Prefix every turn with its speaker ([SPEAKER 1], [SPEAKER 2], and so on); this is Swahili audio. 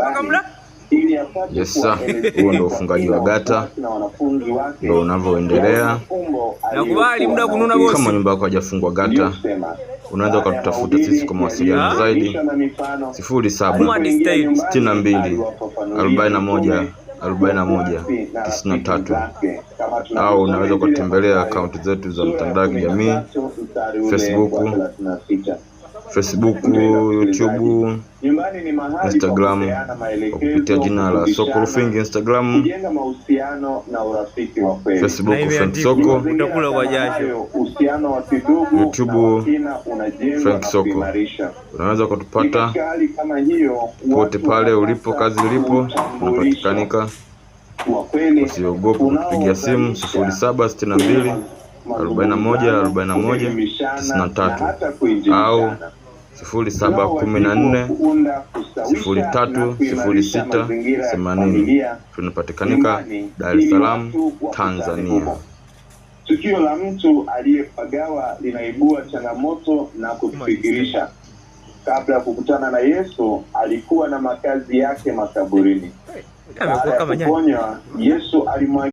[SPEAKER 1] nyumbani.
[SPEAKER 2] Yes sir, huo ndio ufungaji wa gata, ndio unavyoendelea.
[SPEAKER 1] Nakubali muda kununa bosi.
[SPEAKER 2] Kama nyumba yako haijafungwa gata, unaweza ukatutafuta sisi kwa mawasiliano zaidi 0762 41 41 93, au unaweza kutembelea akaunti zetu za mtandao wa kijamii Facebook, YouTube, Instagram kupitia jina la Soko Rufingi. Instagram, Facebook Frank Soko, YouTube Frank Soko. Unaweza kutupata pote pale ulipo, kazi ulipo, tunapatikanika. Usiogope kutupigia simu 0762 41 41 93 au 0714 03 06 80. Tunapatikanika Dar es Salaam, Tanzania.
[SPEAKER 3] Tukio la mtu aliyepagawa linaibua changamoto na kufikirisha. Kabla ya kukutana na Yesu, alikuwa na makazi yake makaburini. Baada ya kuponywa, Yesu alimwambia